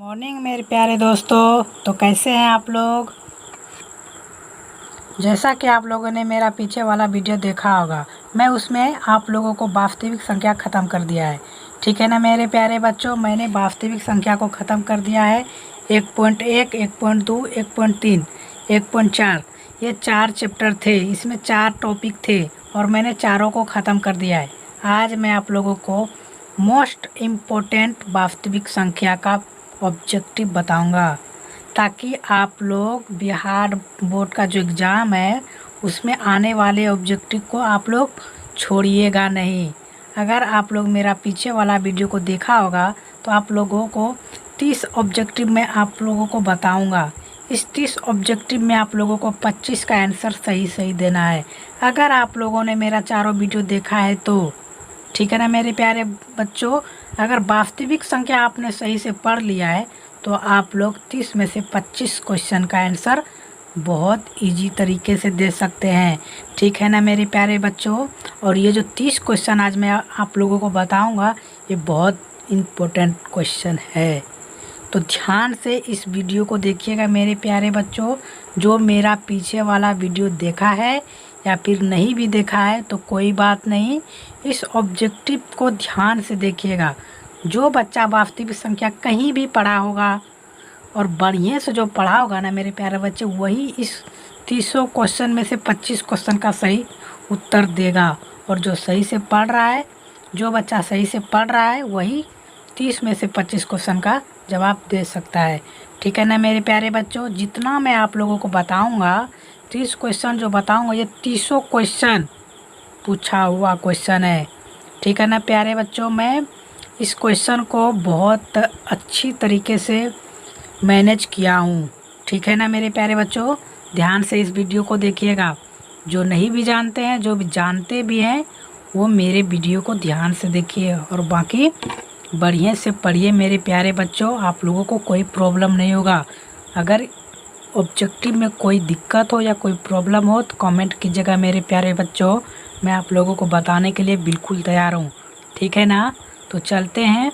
Morning मेरे प्यारे दोस्तों। तो कैसे हैं आप लोग। जैसा कि आप लोगों ने मेरा पीछे वाला वीडियो देखा होगा, मैं उसमें आप लोगों को वास्तविक संख्या ख़त्म कर दिया है। ठीक है ना मेरे प्यारे बच्चों, मैंने वास्तविक संख्या को ख़त्म कर दिया है। 1.1, 1.2, 1.3, 1.4 ये 4 चैप्टर थे, इसमें 4 टॉपिक थे और मैंने चारों को ख़त्म कर दिया है। आज मैं आप लोगों को मोस्ट इम्पोर्टेंट वास्तविक संख्या का ऑब्जेक्टिव बताऊंगा, ताकि आप लोग बिहार बोर्ड का जो एग्ज़ाम है उसमें आने वाले ऑब्जेक्टिव को आप लोग छोड़िएगा नहीं। अगर आप लोग मेरा पीछे वाला वीडियो को देखा होगा तो आप लोगों को 30 ऑब्जेक्टिव में आप लोगों को बताऊंगा। इस 30 ऑब्जेक्टिव में आप लोगों को 25 का आंसर सही देना है। अगर आप लोगों ने मेरा चारों वीडियो देखा है तो ठीक है ना मेरे प्यारे बच्चों। अगर वास्तविक संख्या आपने सही से पढ़ लिया है तो आप लोग 30 में से 25 क्वेश्चन का आंसर बहुत इजी तरीके से दे सकते हैं। ठीक है ना मेरे प्यारे बच्चों। और ये जो 30 क्वेश्चन आज मैं आप लोगों को बताऊंगा, ये बहुत इम्पोर्टेंट क्वेश्चन है, तो ध्यान से इस वीडियो को देखिएगा मेरे प्यारे बच्चों। जो मेरा पीछे वाला वीडियो देखा है या फिर नहीं भी देखा है तो कोई बात नहीं, इस ऑब्जेक्टिव को ध्यान से देखिएगा। जो बच्चा वास्तविक संख्या कहीं भी पढ़ा होगा और बढ़िया से जो पढ़ा होगा ना मेरे प्यारे बच्चे, वही इस 30 क्वेश्चन में से 25 क्वेश्चन का सही उत्तर देगा। और जो सही से पढ़ रहा है, जो बच्चा सही से पढ़ रहा है, वही 30 में से 25 क्वेश्चन का जवाब दे सकता है। ठीक है ना मेरे प्यारे बच्चों। जितना मैं आप लोगों को बताऊंगा, 30 क्वेश्चन जो बताऊंगा, ये 30 क्वेश्चन पूछा हुआ क्वेश्चन है। ठीक है ना प्यारे बच्चों। मैं इस क्वेश्चन को बहुत अच्छी तरीके से मैनेज किया हूँ। ठीक है ना मेरे प्यारे बच्चों, ध्यान से इस वीडियो को देखिएगा। जो नहीं भी जानते हैं, जो भी जानते भी हैं, वो मेरे वीडियो को ध्यान से देखिए और बाकी बढ़िया से पढ़िए मेरे प्यारे बच्चों। आप लोगों को कोई प्रॉब्लम नहीं होगा। अगर ऑब्जेक्टिव में कोई दिक्कत हो या कोई प्रॉब्लम हो तो कमेंट कीजिएगा मेरे प्यारे बच्चों। मैं आप लोगों को बताने के लिए बिल्कुल तैयार हूँ। ठीक है ना। तो चलते हैं,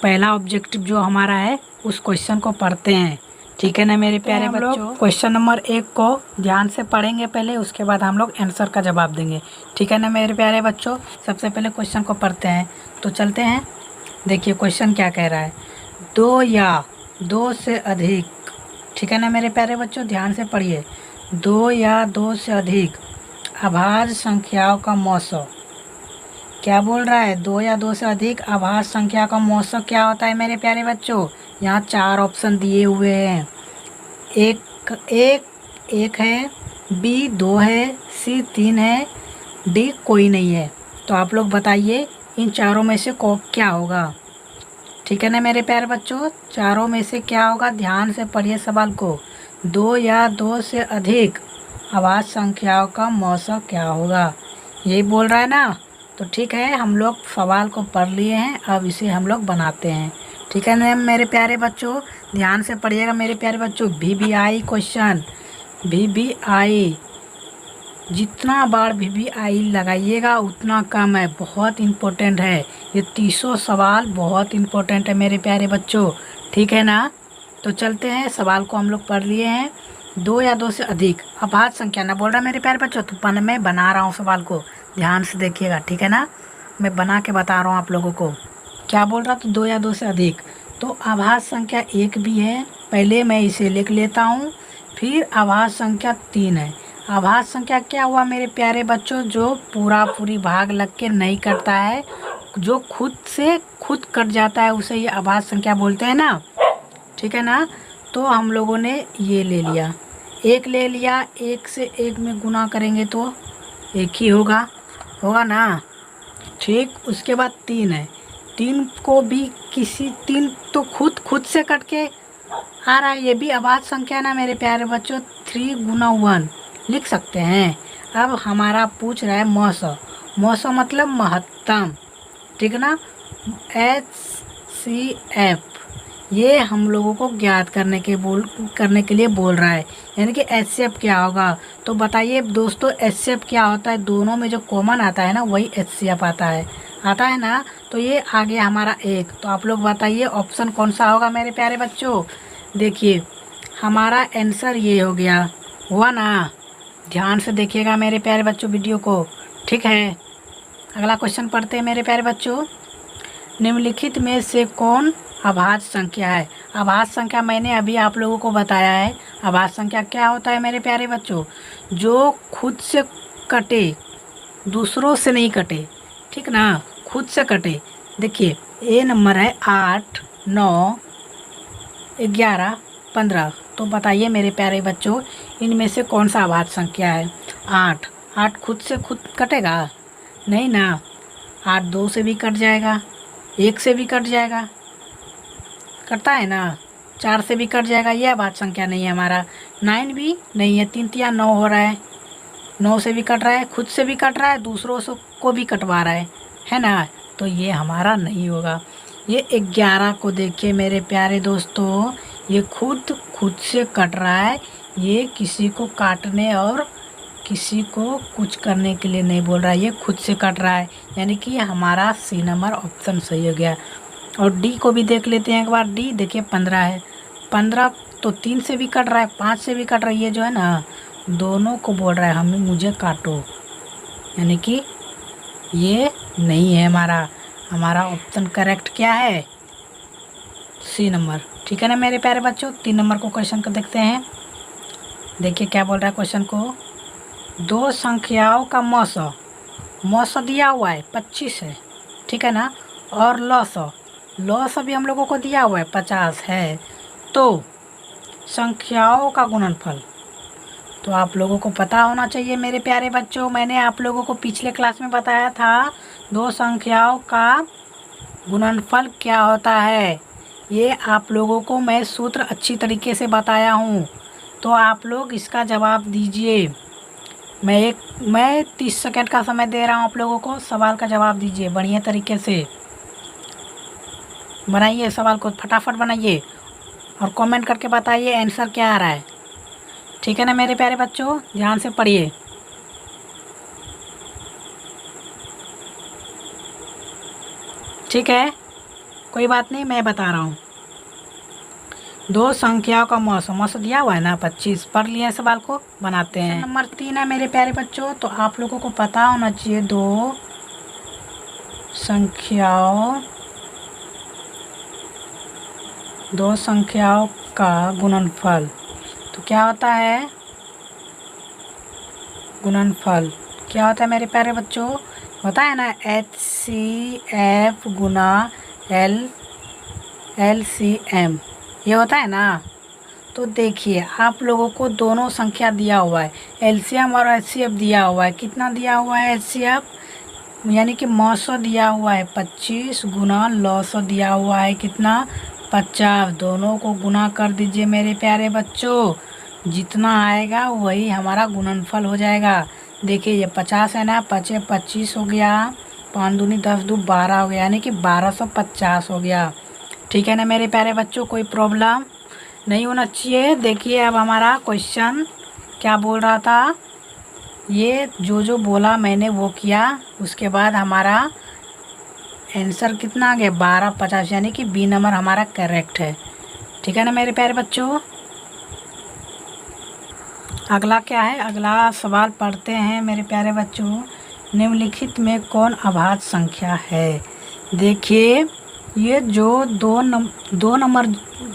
पहला ऑब्जेक्टिव जो हमारा है उस क्वेश्चन को पढ़ते हैं। ठीक है ना मेरे प्यारे बच्चों। क्वेश्चन नंबर 1 को ध्यान से पढ़ेंगे पहले, उसके बाद हम लोग आंसर का जवाब देंगे। ठीक है ना मेरे प्यारे बच्चों। सबसे पहले क्वेश्चन को पढ़ते हैं, तो चलते हैं। देखिए क्वेश्चन क्या कह रहा है, 2 या 2 से अधिक। ठीक है ना मेरे प्यारे बच्चों, ध्यान से पढ़िए। 2 या 2 से अधिक अभाज्य संख्याओं का मौसम क्या बोल रहा है। 2 या 2 से अधिक अभाज्य संख्या का मौसम क्या होता है मेरे प्यारे बच्चों। यहाँ 4 ऑप्शन दिए हुए हैं। एक है, बी 2 है, सी 3 है, डी कोई नहीं है। तो आप लोग बताइए इन चारों में से क्या होगा। ठीक है ना मेरे प्यारे बच्चों, चारों में से क्या होगा। ध्यान से पढ़िए सवाल को। 2 या 2 से अधिक अभाज्य संख्याओं का मौसम क्या होगा, यही बोल रहा है ना। तो ठीक है, हम लोग सवाल को पढ़ लिए हैं, अब इसे हम लोग बनाते हैं। ठीक है ना मेरे प्यारे बच्चों, ध्यान से पढ़िएगा मेरे प्यारे बच्चों। VBI क्वेश्चन, VBI जितना बार VBI लगाइएगा उतना कम है, बहुत इम्पोर्टेंट है। ये 30 सवाल बहुत इम्पोर्टेंट है मेरे प्यारे बच्चों। ठीक है ना। तो चलते हैं, सवाल को हम लोग पढ़ लिए हैं। 2 या 2 से अधिक अभाज्य संख्या ना बोल रहा मेरे प्यारे बच्चों, तो मैं बना रहा हूँ सवाल को, ध्यान से देखिएगा। ठीक है ना, मैं बना के बता रहा हूँ आप लोगों को क्या बोल रहा। तो 2 या 2 से अधिक, तो आभाज्य संख्या 1 भी है, पहले मैं इसे लिख लेता हूँ। फिर आभाज्य संख्या 3 है। आभाज्य संख्या क्या हुआ मेरे प्यारे बच्चों, जो पूरी भाग लग के नहीं कटता है, जो खुद से खुद कट जाता है, उसे ये आभाज्य संख्या बोलते हैं ना। ठीक है ना। तो हम लोगों ने ये ले लिया, 1 ले लिया। 1 से 1 में गुना करेंगे तो 1 ही होगा ना। ठीक, उसके बाद 3 है। 3 को भी 3 तो खुद से कट के आ रहा है, ये भी अभाज्य संख्या ना मेरे प्यारे बच्चों। 3 गुना 1 लिख सकते हैं। अब हमारा पूछ रहा है मौसम मतलब महत्तम। ठीक है ना। HCF ये हम लोगों को ज्ञात करने के लिए बोल रहा है, यानी कि HCF क्या होगा। तो बताइए दोस्तों HCF क्या होता है। दोनों में जो कॉमन आता है ना, वही HCF आता है। आता है ना, तो ये आ गया हमारा 1। तो आप लोग बताइए ऑप्शन कौन सा होगा मेरे प्यारे बच्चों। देखिए हमारा आंसर ये हो गया, हुआ ना। ध्यान से देखिएगा मेरे प्यारे बच्चों वीडियो को, ठीक है। अगला क्वेश्चन पढ़ते हैं मेरे प्यारे बच्चों। निम्नलिखित में से कौन अभाज्य संख्या है। अभाज्य संख्या मैंने अभी आप लोगों को बताया है। अभाज्य संख्या क्या होता है मेरे प्यारे बच्चों, जो खुद से कटे, दूसरों से नहीं कटे, ठीक ना, खुद से कटे। देखिए ए नंबर है 8, 9, 11, 15। तो बताइए मेरे प्यारे बच्चों इनमें से कौन सा अभाज्य संख्या है। 8, 8 खुद से खुद कटेगा नहीं ना। 8 2 से भी कट जाएगा, 1 से भी कट जाएगा, कटता है ना। 4 से भी कट जाएगा, यह अभाज्य संख्या नहीं है हमारा। 9 भी नहीं है, 3 3 9 हो रहा है। 9 से भी कट रहा है, खुद से भी कट रहा है, दूसरों से को भी कटवा रहा है ना। तो ये हमारा नहीं होगा। ये 11 को देखिए मेरे प्यारे दोस्तों, ये खुद से कट रहा है। ये किसी को काटने और किसी को कुछ करने के लिए नहीं बोल रहा है, ये खुद से कट रहा है। यानी कि हमारा सी नंबर ऑप्शन सही हो गया। और डी को भी देख लेते हैं एक बार। डी देखिए 15 है। 15 तो 3 से भी कट रहा है, 5 से भी कट रहा है। ये जो है ना दोनों को बोल रहा है हमें, मुझे काटो। यानी कि ये नहीं है हमारा ऑप्शन करेक्ट क्या है, सी नंबर, ठीक है ना मेरे प्यारे बच्चों। 3 नंबर को क्वेश्चन को देखते हैं। देखिए क्या बोल रहा है क्वेश्चन को। दो संख्याओं का मौसा दिया हुआ है 25 है, ठीक है ना। और लॉस अभी हम लोगों को दिया हुआ है 50 है। तो संख्याओं का गुणनफल तो आप लोगों को पता होना चाहिए मेरे प्यारे बच्चों। मैंने आप लोगों को पिछले क्लास में बताया था दो संख्याओं का गुणनफल क्या होता है। ये आप लोगों को मैं सूत्र अच्छी तरीके से बताया हूँ। तो आप लोग इसका जवाब दीजिए। मैं 30 सेकंड का समय दे रहा हूँ आप लोगों को, सवाल का जवाब दीजिए बढ़िया तरीके से। बनाइए सवाल को, फटाफट बनाइए और कमेंट करके बताइए आंसर क्या आ रहा है, ठीक है ना मेरे प्यारे बच्चों। ध्यान से पढ़िए। ठीक है, कोई बात नहीं, मैं बता रहा हूँ। दो संख्याओं का मौसा दिया हुआ है ना 25, पढ़ लिया सवाल को, बनाते हैं। नंबर 3 है मेरे प्यारे बच्चों। तो आप लोगों को पता होना चाहिए दो संख्याओं का गुणनफल तो क्या होता है, गुणनफल क्या होता है मेरे प्यारे बच्चों, होता है ना HCF गुना LCM, ये होता है ना। तो देखिए आप लोगों को दोनों संख्या दिया हुआ है, LCM और HCF दिया हुआ है। कितना दिया हुआ है HCF, यानी कि मौसा दिया हुआ है 25 गुना लौसा दिया हुआ है कितना 50। दोनों को गुना कर दीजिए मेरे प्यारे बच्चों, जितना आएगा वही हमारा गुणनफल हो जाएगा। देखिए ये 50 है ना, 5 25 हो गया, 5 दूनी 10 दो 12 हो गया, यानी कि 1250 हो गया, ठीक है ना मेरे प्यारे बच्चों। कोई प्रॉब्लम नहीं होना चाहिए। देखिए अब हमारा क्वेश्चन क्या बोल रहा था, ये जो बोला मैंने वो किया, उसके बाद हमारा आंसर कितना आ गया 1250, यानी कि बी नंबर हमारा करेक्ट है, ठीक है ना मेरे प्यारे बच्चों। अगला क्या है, अगला सवाल पढ़ते हैं मेरे प्यारे बच्चों। निम्नलिखित में कौन अभाज्य संख्या है। देखिए ये जो दो नंबर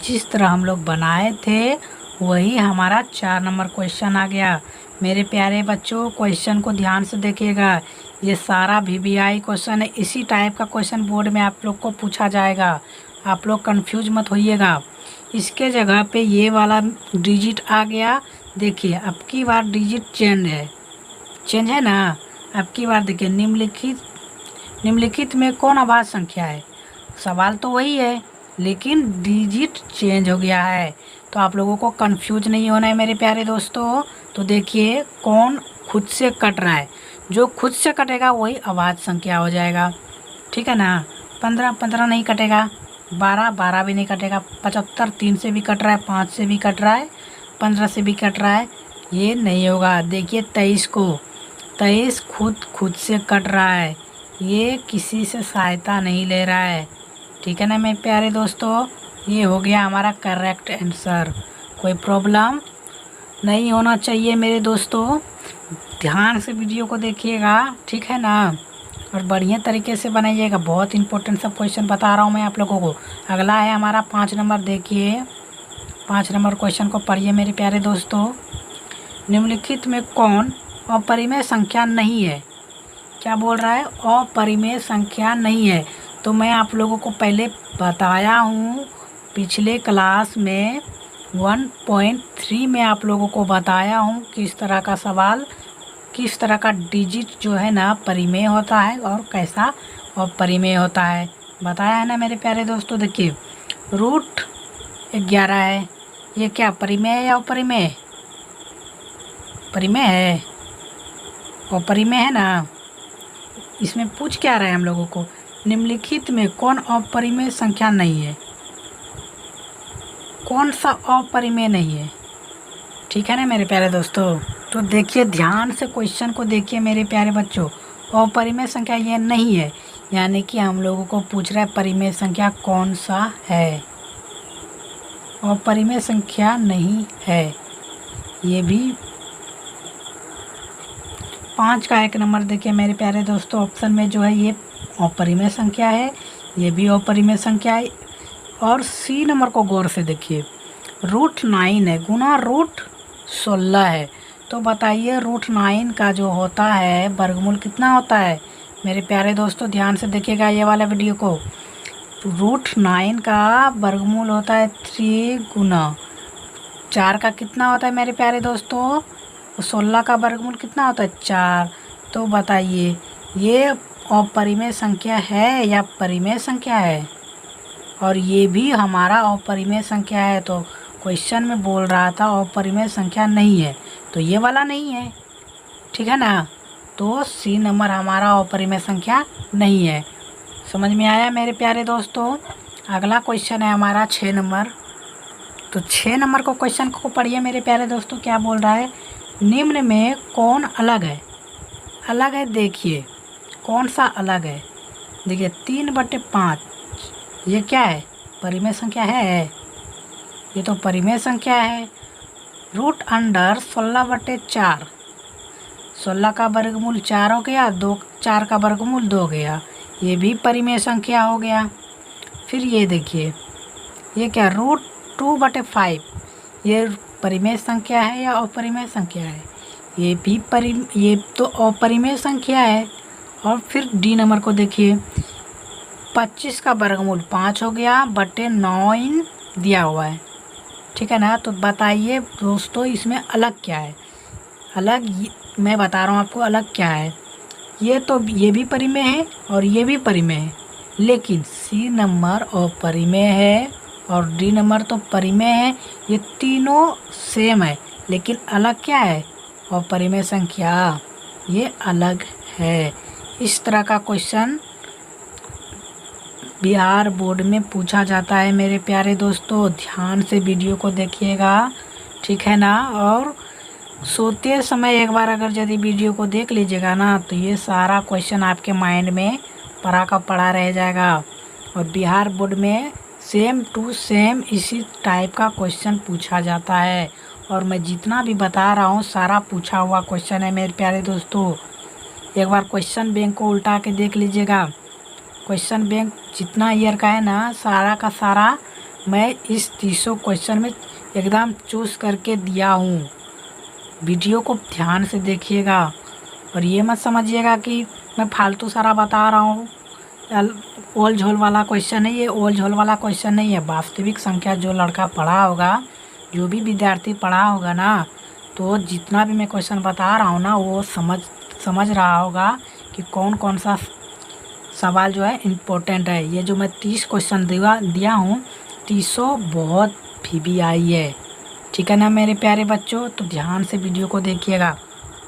जिस तरह हम लोग बनाए थे वही हमारा 4 नंबर क्वेश्चन आ गया मेरे प्यारे बच्चों। क्वेश्चन को ध्यान से देखिएगा, ये सारा VBI क्वेश्चन है। इसी टाइप का क्वेश्चन बोर्ड में आप लोग को पूछा जाएगा, आप लोग कंफ्यूज मत होइएगा। इसके जगह पे ये वाला डिजिट आ गया। देखिए अब की बार डिजिट चेंज है ना। अब की बार देखिए निम्नलिखित में कौन अभाज्य संख्या है। सवाल तो वही है लेकिन डिजिट चेंज हो गया है। तो आप लोगों को कंफ्यूज नहीं होना है मेरे प्यारे दोस्तों। तो देखिए कौन खुद से कट रहा है, जो खुद से कटेगा वही अभाज्य संख्या हो जाएगा, ठीक है ना। 15 नहीं कटेगा, 12 भी नहीं कटेगा, 75 3 से भी कट रहा है, 5 से भी कट रहा है, 15 से भी कट रहा है, ये नहीं होगा। देखिए 23 खुद से कट रहा है, ये किसी से सहायता नहीं ले रहा है। ठीक है ना मेरे प्यारे दोस्तों, ये हो गया हमारा करेक्ट आंसर। कोई प्रॉब्लम नहीं होना चाहिए मेरे दोस्तों। ध्यान से वीडियो को देखिएगा, ठीक है ना, और बढ़िया तरीके से बनाइएगा। बहुत इंपॉर्टेंट सब क्वेश्चन बता रहा हूँ मैं आप लोगों को। अगला है हमारा 5 नंबर। देखिए 5 नंबर क्वेश्चन को पढ़िए मेरे प्यारे दोस्तों। निम्नलिखित में कौन अपरिमेय संख्या नहीं है? क्या बोल रहा है? अपरिमेय संख्या नहीं है। तो मैं आप लोगों को पहले बताया हूँ पिछले क्लास में 1.3 में आप लोगों को बताया हूँ किस तरह का सवाल, किस तरह का डिजिट जो है ना परिमेय होता है और कैसा अपरिमेय होता है, बताया है ना मेरे प्यारे दोस्तों। देखिए √11 है, ये क्या परिमेय है या अपरिमेय? परिमेय है, अपरिमेय है ना। इसमें पूछ क्या रहा है हम लोगों को? निम्नलिखित में कौन अपरिमेय संख्या नहीं है? कौन सा अपरिमेय नहीं है? ठीक है ना मेरे प्यारे दोस्तों। तो देखिए ध्यान से क्वेश्चन को देखिए मेरे प्यारे बच्चों। अपरिमेय संख्या ये नहीं है, यानी कि हम लोगों को पूछ रहा है परिमेय संख्या कौन सा है। अपरिमेय संख्या नहीं है। ये भी 5 का 1 नंबर देखिए मेरे प्यारे दोस्तों, ऑप्शन में जो है ये अपरिमेय संख्या है, ये भी अपरिमेय संख्या है। और सी नंबर को गौर से देखिए, √9 है गुना √16 है। तो बताइए √9 का जो होता है वर्गमूल कितना होता है? मेरे प्यारे दोस्तों ध्यान से देखिएगा ये वाला वीडियो को। √9 का वर्गमूल होता है 3 गुना 4 का कितना होता है मेरे प्यारे दोस्तों? 16 का वर्गमूल कितना होता है? 4। तो बताइए ये अपरिमेय संख्या है या परिमेय संख्या है? और ये भी हमारा अपरिमेय संख्या है। तो क्वेश्चन में बोल रहा था अपरिमेय संख्या नहीं है, तो ये वाला नहीं है, ठीक है ना। तो सी नंबर हमारा अपरिमेय संख्या नहीं है। समझ में आया मेरे प्यारे दोस्तों। अगला क्वेश्चन है हमारा 6 नंबर। तो 6 नंबर को क्वेश्चन को पढ़िए मेरे प्यारे दोस्तों, क्या बोल रहा है? निम्न में कौन अलग है? अलग है, देखिए कौन सा अलग है। देखिए 3/5 ये क्या है? परिमेय संख्या है, ये तो परिमेय संख्या है। √16/4, 16 का वर्गमूल 4 हो गया, 4 का वर्गमूल 2 गया, ये भी परिमेय संख्या हो गया। फिर ये देखिए ये क्या? √2/5, ये परिमेय संख्या है या अपरिमेय संख्या है? ये भी ये तो अपरिमेय संख्या है। और फिर डी नंबर को देखिए, 25 का वर्गमूल 5 हो गया बटे 9 दिया हुआ है, ठीक है ना। तो बताइए दोस्तों इसमें अलग क्या है? अलग मैं बता रहा हूँ आपको अलग क्या है। ये भी परिमेय है और ये भी परिमेय है, लेकिन सी नंबर अपरिमेय है और डी नंबर तो परिमेय है। ये तीनों सेम है, लेकिन अलग क्या है? अपरिमेय संख्या, ये अलग है। इस तरह का क्वेश्चन बिहार बोर्ड में पूछा जाता है मेरे प्यारे दोस्तों। ध्यान से वीडियो को देखिएगा, ठीक है ना। और सोते समय एक बार अगर यदि वीडियो को देख लीजिएगा ना, तो ये सारा क्वेश्चन आपके माइंड में पढ़ा का पढ़ा रह जाएगा। और बिहार बोर्ड में सेम टू सेम इसी टाइप का क्वेश्चन पूछा जाता है। और मैं जितना भी बता रहा हूँ सारा पूछा हुआ क्वेश्चन है मेरे प्यारे दोस्तों। एक बार क्वेश्चन बैंक को उल्टा के देख लीजिएगा। क्वेश्चन बैंक जितना ईयर का है ना, सारा का सारा मैं इस 300 क्वेश्चन में एकदम चूज करके दिया हूँ। वीडियो को ध्यान से देखिएगा और ये मत समझिएगा कि मैं फालतू सारा बता रहा हूँ। ओल झोल वाला क्वेश्चन है ये, ओल झोल वाला क्वेश्चन नहीं है। वास्तविक संख्या जो लड़का पढ़ा होगा, जो भी विद्यार्थी पढ़ा होगा ना, तो जितना भी मैं क्वेश्चन बता रहा हूँ ना वो समझ रहा होगा कि कौन कौन सा सवाल जो है इम्पोर्टेंट है। ये जो मैं 30 क्वेश्चन दिया हूँ, 300 बहुत VBI है, ठीक है ना मेरे प्यारे बच्चों। तो ध्यान से वीडियो को देखिएगा।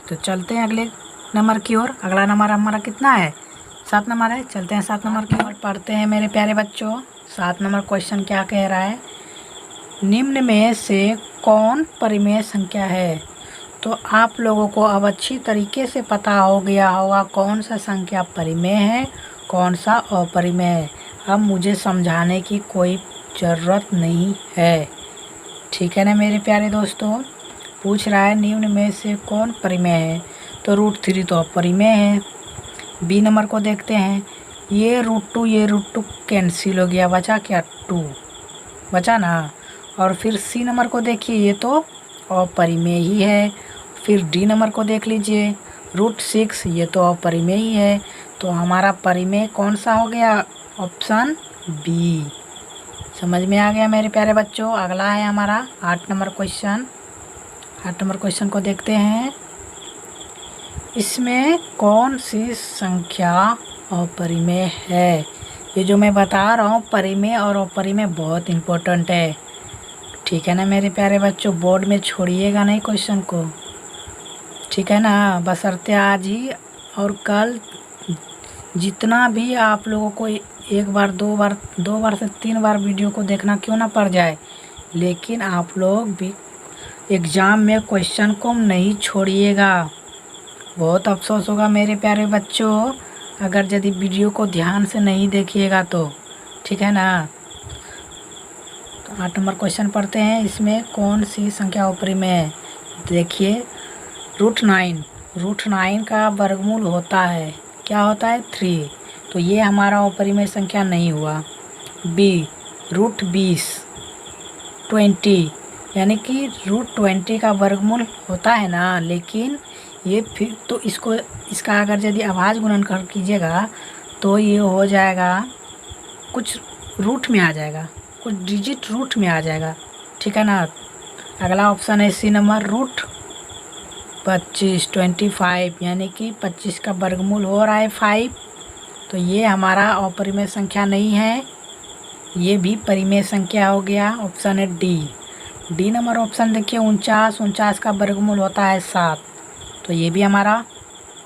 तो चलते हैं अगले नंबर की ओर। अगला नंबर हमारा कितना है? 7 नंबर है। चलते हैं 7 नंबर की ओर, पढ़ते हैं मेरे प्यारे बच्चों। 7 नंबर क्वेश्चन क्या कह रहा है? निम्न में से कौन परिमेय संख्या है? तो आप लोगों को अब अच्छी तरीके से पता हो गया होगा कौन सा संख्या परिमेय है, कौन सा अपरिमेय है। अब मुझे समझाने की कोई ज़रूरत नहीं है, ठीक है ना मेरे प्यारे दोस्तों। पूछ रहा है निम्न में से कौन परिमेय है, तो √3 तो अपरिमेय है। बी नंबर को देखते हैं, ये √2 कैंसिल हो गया, बचा क्या 2 बचा ना। और फिर सी नंबर को देखिए, ये तो अपरिमेय ही है। फिर डी नंबर को देख लीजिए, √6 ये तो अपरिमेय ही है। तो हमारा परिमेय कौन सा हो गया, ऑप्शन बी। समझ में आ गया मेरे प्यारे बच्चों। अगला है हमारा 8 नंबर क्वेश्चन। 8 नंबर क्वेश्चन को देखते हैं, इसमें कौन सी संख्या अपरिमेय है। ये जो मैं बता रहा हूँ परिमेय और अपरिमेय बहुत इम्पोर्टेंट है, ठीक है ना मेरे प्यारे बच्चों। बोर्ड में छोड़िएगा नहीं क्वेश्चन को, ठीक है ना। बशर्ते आज ही और कल जितना भी आप लोगों को एक बार दो बार से 3 बार वीडियो को देखना क्यों ना पड़ जाए, लेकिन आप लोग भी एग्ज़ाम में क्वेश्चन को नहीं छोड़िएगा। बहुत अफसोस होगा मेरे प्यारे बच्चों अगर यदि वीडियो को ध्यान से नहीं देखिएगा तो, ठीक है ना। तो 8 नंबर क्वेश्चन पढ़ते हैं, इसमें कौन सी संख्या अपरिमेय है। देखिए √9 का वर्गमूल होता है, क्या होता है 3, तो ये हमारा अपरिमेय संख्या नहीं हुआ। बी √20 यानी कि √20 का वर्गमूल होता है ना, लेकिन ये फिर तो इसका अगर यदि आवाज़ गुणन कर कीजिएगा तो ये हो जाएगा कुछ रूट में आ जाएगा, कुछ डिजिट रूट में आ जाएगा, ठीक है ना। अगला ऑप्शन है सी नंबर √25 यानी कि 25 का वर्गमूल हो रहा है 5, तो ये हमारा अपरिमेय संख्या नहीं है, ये भी परिमेय संख्या हो गया। ऑप्शन है डी नंबर ऑप्शन देखिए 49 का वर्गमूल होता है 7, तो ये भी हमारा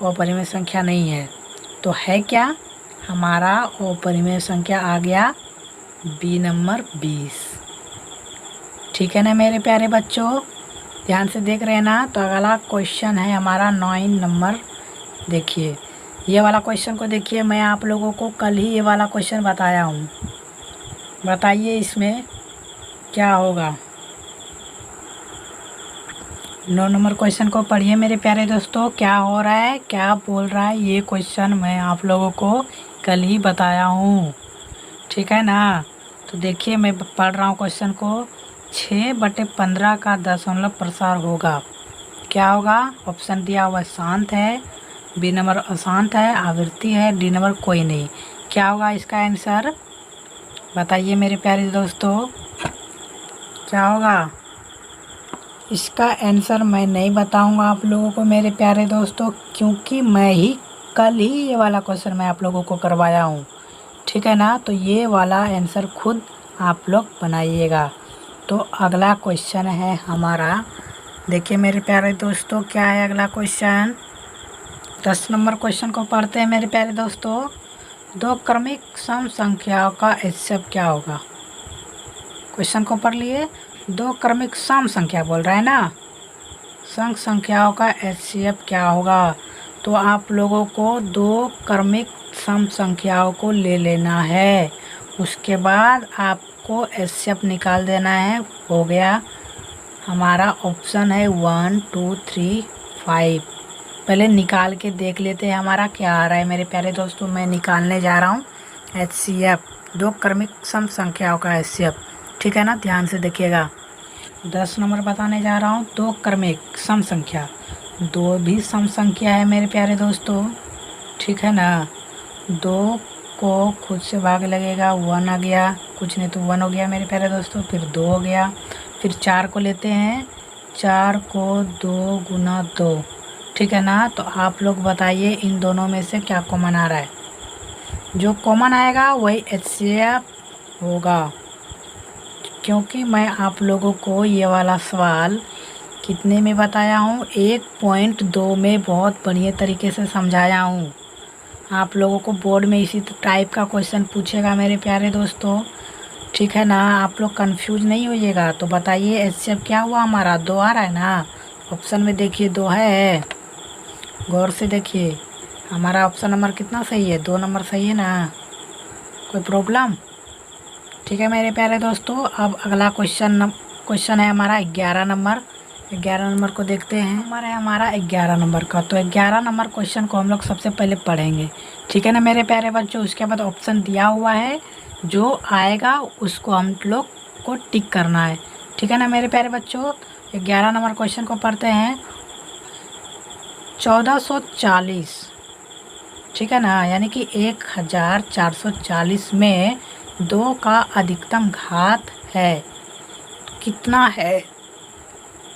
अपरिमेय संख्या नहीं है। तो है क्या हमारा अपरिमेय संख्या आ गया बी नंबर 20, ठीक है ना मेरे प्यारे बच्चों। ध्यान से देख रहे हैं ना। तो अगला क्वेश्चन है हमारा 9 नंबर। देखिए ये वाला क्वेश्चन को देखिए, मैं आप लोगों को कल ही ये वाला क्वेश्चन बताया हूँ, बताइए इसमें क्या होगा। 9 नंबर क्वेश्चन को पढ़िए मेरे प्यारे दोस्तों, क्या हो रहा है, क्या बोल रहा है। ये क्वेश्चन मैं आप लोगों को कल ही बताया हूँ, ठीक है ना। तो देखिए मैं पढ़ रहा हूँ क्वेश्चन को, 6/15 का दशमलव प्रसार होगा, क्या होगा। ऑप्शन दिया हुआ शांत है, बी नंबर अशांत है, आवृत्ति है, डी नंबर कोई नहीं। क्या होगा इसका आंसर, बताइए मेरे प्यारे दोस्तों क्या होगा। इसका आंसर मैं नहीं बताऊंगा आप लोगों को मेरे प्यारे दोस्तों, क्योंकि मैं ही कल ही ये वाला क्वेश्चन मैं आप लोगों को करवाया हूँ, ठीक है ना। तो ये वाला आंसर खुद आप लोग बनाइएगा। तो अगला क्वेश्चन है हमारा, देखिए मेरे प्यारे दोस्तों क्या है अगला क्वेश्चन। 10 नंबर क्वेश्चन को पढ़ते हैं मेरे प्यारे दोस्तों, 2 क्रमिक सम संख्याओं का HCF क्या होगा। क्वेश्चन को पढ़ लिए, 2 क्रमिक सम संख्या बोल रहा है ना, सम संख्याओं का HCF क्या होगा। तो आप लोगों को 2 क्रमिक सम संख्याओं को ले लेना है, उसके बाद आपको HCF निकाल देना है। हो गया हमारा ऑप्शन है 1 2 3 5। पहले निकाल के देख लेते हैं हमारा क्या आ रहा है मेरे प्यारे दोस्तों। मैं निकालने जा रहा हूँ HCF, 2 क्रमिक सम संख्याओं का HCF, ठीक है ना। ध्यान से देखिएगा, 10 नंबर बताने जा रहा हूँ। 2 क्रमिक सम संख्या, 2 भी सम संख्या है मेरे प्यारे दोस्तों, ठीक है ना। 2 को खुद से भाग लगेगा, 1 आ गया, कुछ नहीं तो 1 हो गया मेरे प्यारे दोस्तों। फिर 2 हो गया, फिर 4 को लेते हैं, 4 को 2 गुना 2, ठीक है ना। तो आप लोग बताइए इन दोनों में से क्या कॉमन आ रहा है। जो कॉमन आएगा वही HCF होगा, क्योंकि मैं आप लोगों को ये वाला सवाल कितने में बताया हूँ, 1.2 में बहुत बढ़िया तरीके से समझाया हूँ। आप लोगों को बोर्ड में इसी टाइप का क्वेश्चन पूछेगा मेरे प्यारे दोस्तों, ठीक है ना। आप लोग कंफ्यूज नहीं होइएगा। तो बताइए HCF क्या हुआ हमारा, 2 आ रहा है ना, ऑप्शन में देखिए 2 है, गौर से देखिए। हमारा ऑप्शन नंबर कितना सही है? 2 नंबर सही है ना? कोई प्रॉब्लम? ठीक है मेरे प्यारे दोस्तों, अब अगला क्वेश्चन है हमारा 11 नंबर। 11 नंबर को देखते हैं। नंबर है हमारा 11 नंबर का। तो 11 नंबर क्वेश्चन को हम लोग सबसे पहले पढ़ेंगे, ठीक है ना मेरे प्यारे बच्चों। उसके बाद ऑप्शन दिया हुआ है, जो आएगा उसको हम लोग को टिक करना है, ठीक है ना मेरे प्यारे बच्चों। 11 नंबर क्वेश्चन को पढ़ते हैं। 1440, ठीक है ना, यानी कि 1440 में 2 का अधिकतम घात है, कितना है?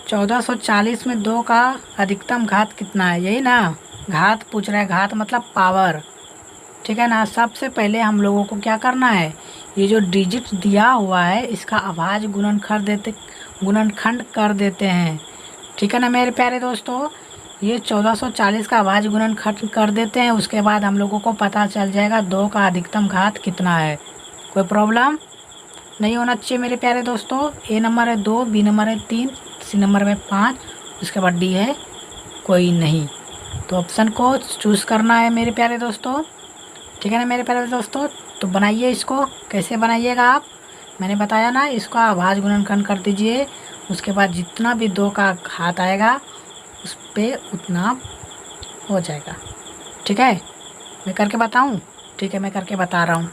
1440 में 2 का अधिकतम घात कितना है, यही ना घात पूछ रहा है। घात मतलब पावर, ठीक है ना। सबसे पहले हम लोगों को क्या करना है, ये जो डिजिट दिया हुआ है इसका अभाज्य गुणनखंड कर देते हैं, ठीक है ना मेरे प्यारे दोस्तों। ये 1440 का अभाज्य गुणनखंड कर देते हैं, उसके बाद हम लोगों को पता चल जाएगा 2 का अधिकतम घात कितना है। कोई प्रॉब्लम नहीं होना चाहिए मेरे प्यारे दोस्तों। ए नंबर है 2, बी नंबर है 3, सी नंबर में 5, उसके बाद डी है कोई नहीं। तो ऑप्शन को चूज़ करना है मेरे प्यारे दोस्तों, ठीक है ना मेरे प्यारे दोस्तों। तो बनाइए इसको, कैसे बनाइएगा आप, मैंने बताया ना, इसका अभाज्य गुणनखंड कर दीजिए, उसके बाद जितना भी 2 का घात आएगा उस पर उतना हो जाएगा, ठीक है। मैं करके बताऊं? ठीक है, मैं करके बता रहा हूँ।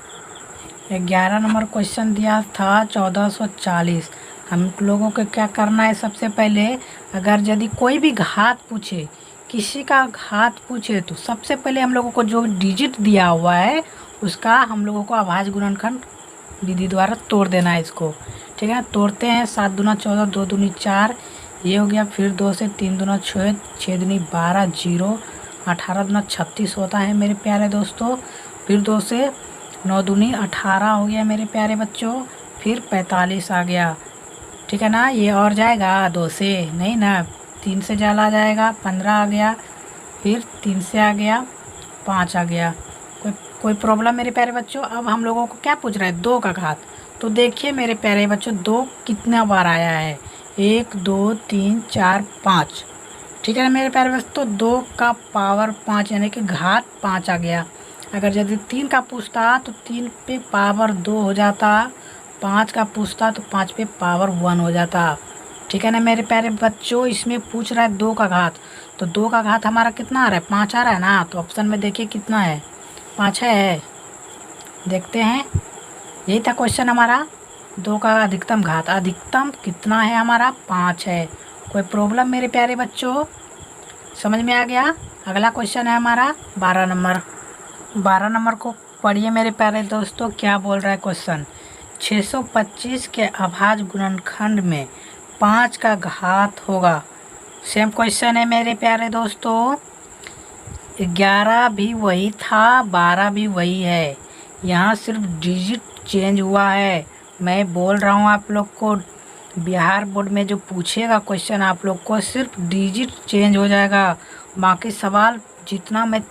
11 नंबर क्वेश्चन दिया था 1440। हम लोगों को क्या करना है, सबसे पहले अगर यदि कोई भी घात पूछे, किसी का घात पूछे, तो सबसे पहले हम लोगों को जो डिजिट दिया हुआ है उसका हम लोगों को अभाज्य गुणनखंड विधि द्वारा तोड़ देना है इसको, ठीक है। तोड़ते हैं। 7 दूना 14, 2 दूनी 4, ये हो गया। फिर 2 से 3 दूना 6, 6 दूनी 12, 0, 18 दूना 36 होता है मेरे प्यारे दोस्तों। फिर 2 से 9 दूनी 18 हो गया मेरे प्यारे बच्चों। फिर 45 आ गया, ठीक है ना। ये और जाएगा 2 से नहीं ना, 3 से जाला जाएगा, 15 आ गया। फिर 3 से आ गया, 5 आ गया। कोई प्रॉब्लम मेरे प्यारे बच्चों। अब हम लोगों को क्या पूछ रहा है, 2 का घात। तो देखिए मेरे प्यारे बच्चों, 2 कितना बार आया है, 1 2 3 4 5, ठीक है ना मेरे प्यारे बच्चों। तो 2 का पावर 5 यानी कि घात 5 आ गया। अगर यदि 3 का पूछता तो 3 पे पावर 2 हो जाता, 5 का पूछता तो 5 पे पावर 1 हो जाता, ठीक है ना मेरे प्यारे बच्चों। इसमें पूछ रहा है 2 का घात, तो 2 का घात हमारा कितना आ रहा है, 5 आ रहा है ना। तो ऑप्शन में देखिए कितना है, 5 है। देखते हैं, यही था क्वेश्चन हमारा। 2 का अधिकतम घात, अधिकतम कितना है हमारा, 5 है। कोई प्रॉब्लम मेरे प्यारे बच्चों, समझ में आ गया। अगला क्वेश्चन है हमारा 12 नंबर। 12 नंबर को पढ़िए मेरे प्यारे दोस्तों, क्या बोल रहा है क्वेश्चन। 625 के अभाज्य गुणनखंड में 5 का घात होगा। सेम क्वेश्चन है मेरे प्यारे दोस्तों। 11 भी वही था, 12 भी वही है, यहाँ सिर्फ डिजिट चेंज हुआ है। मैं बोल रहा हूँ आप लोग को, बिहार बोर्ड में जो पूछेगा क्वेश्चन आप लोग को सिर्फ डिजिट चेंज हो जाएगा। बाकी सवाल जितना मैं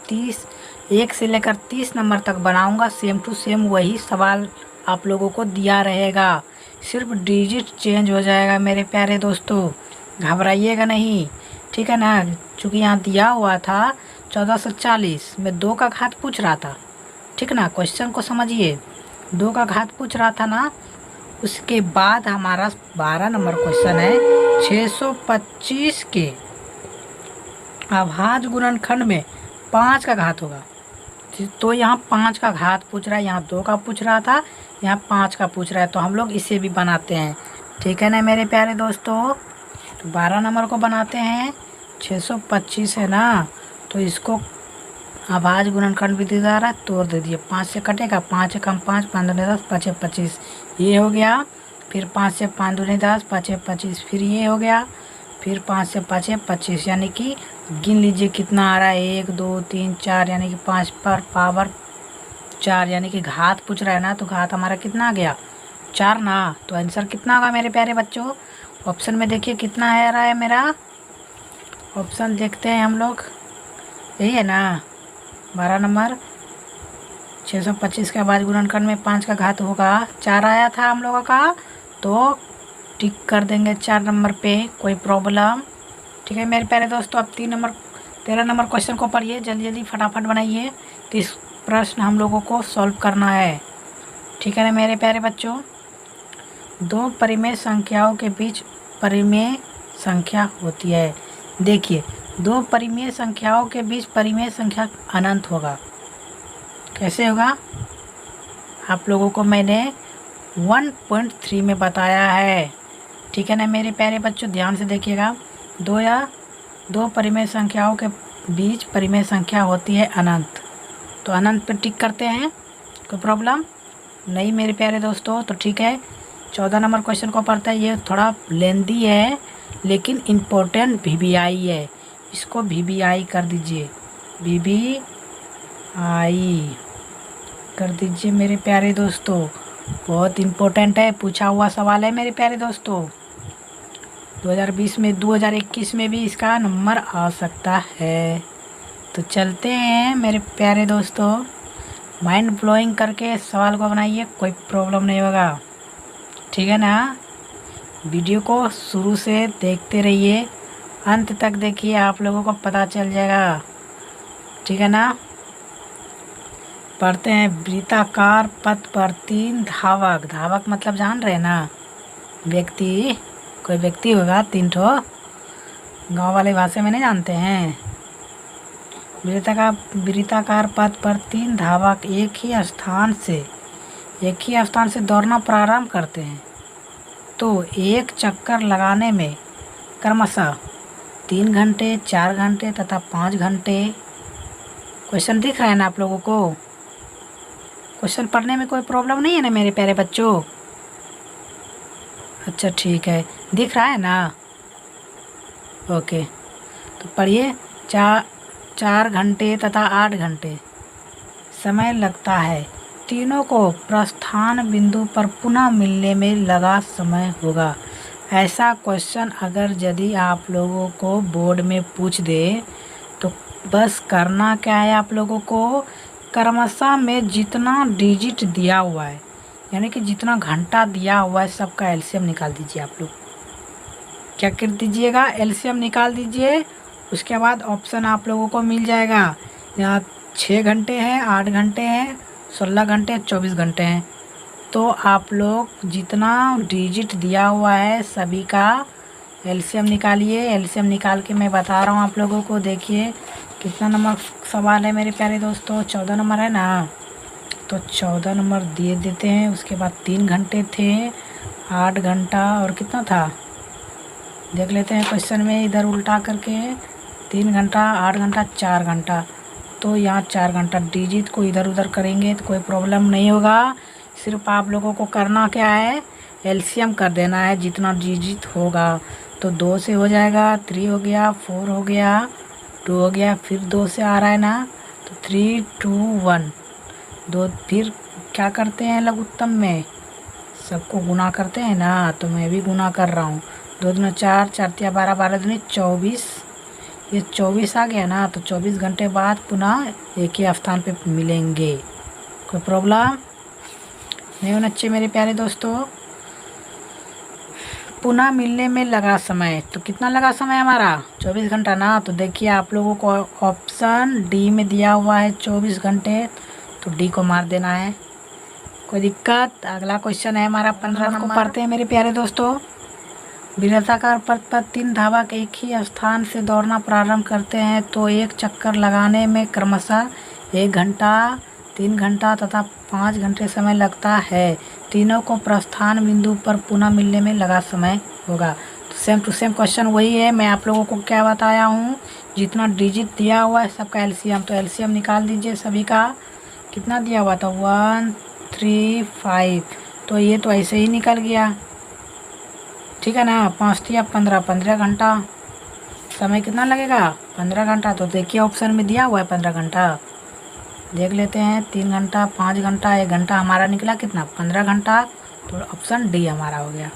1 से लेकर 30 नंबर तक बनाऊंगा, सेम टू सेम वही सवाल आप लोगों को दिया रहेगा, सिर्फ डिजिट चेंज हो जाएगा मेरे प्यारे दोस्तों, घबराइएगा नहीं, ठीक है ना। चूँकि यहाँ दिया हुआ था 1440 में 2 का घात पूछ रहा था, ठीक ना। क्वेश्चन को समझिए, 2 का घात पूछ रहा था ना। उसके बाद हमारा 12 नंबर क्वेश्चन है 625 के अभाज्य गुणनखंड में 5 का घात होगा। तो यहाँ 5 का घात पूछ रहा है, यहाँ 2 का पूछ रहा था, यहाँ 5 का पूछ रहा है। तो हम लोग इसे भी बनाते हैं, ठीक है ना मेरे प्यारे दोस्तों। तो 12 नंबर को बनाते हैं। 625 है ना, तो इसको अभाज्य गुणनखंड विधि द्वारा तोड़ दे दिए। 5 से कटेगा, 5 से कम 5, 5 दूनी 10, 5 25, ये हो गया। फिर 5 से 5 दूनी 10, 5 25, फिर ये हो गया। फिर 5 से 5 25, यानी कि गिन लीजिए कितना आ रहा है, 1 2 3 4, यानी कि 5 पर पावर 4, यानी कि घात पूछ रहा है ना, तो घात हमारा कितना आ गया, 4 ना। तो आंसर कितना होगा मेरे प्यारे बच्चों। ऑप्शन में देखिए कितना है रहा है मेरा, ऑप्शन देखते हैं हम लोग, यही है ना 12 नंबर। 625 के बाद गुणनखंड में 5 का घात होगा, 4 आया था हम लोगों का, तो टिक कर देंगे 4 नंबर पे। कोई प्रॉब्लम ठीक है मेरे प्यारे दोस्तों, अब 13 नंबर क्वेश्चन को पढ़िए, जल्दी जल्दी फटाफट बनाइए। तो इस प्रश्न हम लोगों को सॉल्व करना है। ठीक है ना मेरे प्यारे बच्चों। दो परिमेय संख्याओं के बीच परिमेय संख्या होती है। देखिए, दो परिमेय संख्याओं के बीच परिमेय संख्या अनंत होगा। कैसे होगा? आप लोगों को मैंने 1.3 में बताया है। ठीक है ना मेरे प्यारे बच्चों, ध्यान से देखिएगा। दो परिमेय संख्याओं के बीच परिमेय संख्या होती है अनंत। तो अनंत पर टिक करते हैं। कोई प्रॉब्लम नहीं मेरे प्यारे दोस्तों। तो ठीक है, 14 नंबर क्वेश्चन को पढ़ते हैं। ये थोड़ा लेंदी है लेकिन इम्पोर्टेंट VBI है। इसको VBI कर दीजिए, VBI कर दीजिए मेरे प्यारे दोस्तों। बहुत इम्पोर्टेंट है, पूछा हुआ सवाल है मेरे प्यारे दोस्तों। 2020 में 2021 में भी इसका नंबर आ सकता है। तो चलते हैं मेरे प्यारे दोस्तों, माइंड ब्लोइंग करके सवाल को बनाइए, कोई प्रॉब्लम नहीं होगा। ठीक है ना। वीडियो को शुरू से देखते रहिए, अंत तक देखिए, आप लोगों को पता चल जाएगा। ठीक है ना। पढ़ते हैं। वृत्ताकार पथ पर 3 धावक, धावक मतलब जान रहे ना, व्यक्ति, कोई व्यक्ति होगा 3 ठो, गांव वाले भाषा में नहीं जानते हैं। वृत्ताकार पथ पर 3 धावक एक ही स्थान से दौड़ना प्रारंभ करते हैं तो एक चक्कर लगाने में क्रमशः 3 घंटे, 4 घंटे तथा 5 घंटे। क्वेश्चन दिख रहा है ना आप लोगों को? क्वेश्चन पढ़ने में कोई प्रॉब्लम नहीं है ना मेरे प्यारे बच्चों? अच्छा ठीक है, दिख रहा है ना? ओके, तो पढ़िए। 4 घंटे तथा 8 घंटे समय लगता है। तीनों को प्रस्थान बिंदु पर पुनः मिलने में लगा समय होगा। ऐसा क्वेश्चन अगर यदि आप लोगों को बोर्ड में पूछ दे तो बस करना क्या है, आप लोगों को क्रमशः में जितना डिजिट दिया हुआ है, यानी कि जितना घंटा दिया हुआ है, सबका एलसीएम निकाल दीजिए। आप लोग क्या कर दीजिएगा? एलसीएम निकाल दीजिए। उसके बाद ऑप्शन आप लोगों को मिल जाएगा। यहाँ 6 घंटे हैं, 8 घंटे हैं, 16 घंटे, 24 घंटे हैं। तो आप लोग जितना डिजिट दिया हुआ है सभी का एलसीएम निकालिए। एलसीएम निकाल के मैं बता रहा हूँ आप लोगों को। देखिए कितना नंबर सवाल है मेरे प्यारे दोस्तों? 14 नंबर है ना। तो 14 नंबर दे देते हैं। उसके बाद 3 घंटे थे, 8 घंटा और कितना था देख लेते हैं क्वेश्चन में, इधर उल्टा करके। 3 घंटा, 8 घंटा, 4 घंटा। तो यहाँ 4 घंटा डिजिट को इधर उधर करेंगे तो कोई प्रॉब्लम नहीं होगा। सिर्फ आप लोगों को करना क्या है, एलसीएम कर देना है जितना डिजिट होगा। तो 2 से हो जाएगा, 3 हो गया, 4 हो गया, 2 हो गया, फिर 2 से आ रहा है ना, तो 3, 2, 1, 2। फिर क्या करते हैं लघुत्तम में, सबको गुना करते हैं ना। तो मैं भी गुना कर रहा हूँ। 2 दूनी 4, 4 तिया 12, 12 दूनी 24। ये 24 आ गया ना। तो 24 घंटे बाद पुनः एक ही स्थान पे मिलेंगे। कोई प्रॉब्लम नहीं होना चाहिए मेरे प्यारे दोस्तों। पुनः मिलने में लगा समय, तो कितना लगा समय हमारा? 24 घंटा ना। तो देखिए आप लोगों को ऑप्शन डी में दिया हुआ है 24 घंटे, तो डी को मार देना है। कोई दिक्कत? अगला क्वेश्चन है हमारा 15 नंबर। पढ़ते हैं मेरे प्यारे दोस्तों। वृत्ताकार पथ पर 3 धावक एक ही स्थान से दौड़ना प्रारंभ करते हैं तो एक चक्कर लगाने में क्रमशः 1 घंटा, 3 घंटा तथा 5 घंटे समय लगता है। तीनों को प्रस्थान बिंदु पर पुनः मिलने में लगा समय होगा। तो सेम टू सेम क्वेश्चन वही है। मैं आप लोगों को क्या बताया हूँ, जितना डिजिट दिया हुआ है सबका एलसीएम। तो एलसीएम निकाल दीजिए सभी का। कितना दिया हुआ था? 1, 3, 5। तो ये तो ऐसे ही निकल गया। ठीक है ना। 5 तिया 15, 15 घंटा। समय कितना लगेगा? 15 घंटा। तो देखिए ऑप्शन में दिया हुआ है 15 घंटा। देख लेते हैं। 3 घंटा, 5 घंटा, 1 घंटा हमारा निकला कितना? 15 घंटा। तो ऑप्शन डी हमारा हो गया।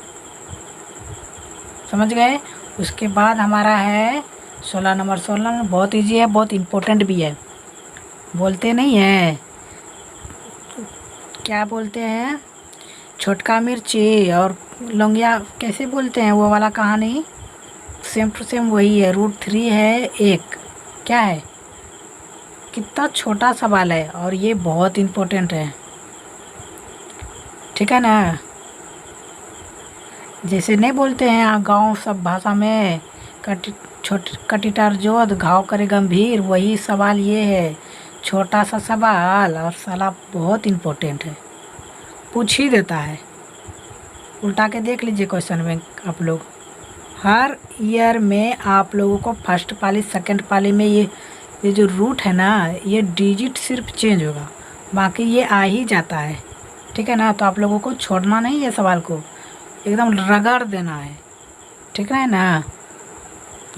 समझ गए? उसके बाद हमारा है 16 नंबर। 16 नंबर बहुत ईजी है, बहुत इम्पोर्टेंट भी है। बोलते नहीं है, क्या बोलते हैं, छोटका मिर्ची और लौंगिया कैसे बोलते हैं, वो वाला कहानी सेम टू सेम वही है, √3 है 1। क्या है, कितना छोटा सवाल है और ये बहुत इम्पोर्टेंट है, ठीक है ना। जैसे नहीं बोलते हैं गांव सब भाषा में, कटिटार जोध घाव करे गंभीर, वही सवाल ये है। छोटा सा सवाल और साला बहुत इम्पोर्टेंट है, पूछ ही देता है। उल्टा के देख लीजिए क्वेश्चन में आप लोग। हर ईयर में आप लोगों को फर्स्ट पाली सेकंड पाली में ये जो रूट है ना, ये डिजिट सिर्फ चेंज होगा, बाकी ये आ ही जाता है, ठीक है ना। तो आप लोगों को छोड़ना नहीं है, सवाल को एकदम रगड़ देना है, ठीक है ना।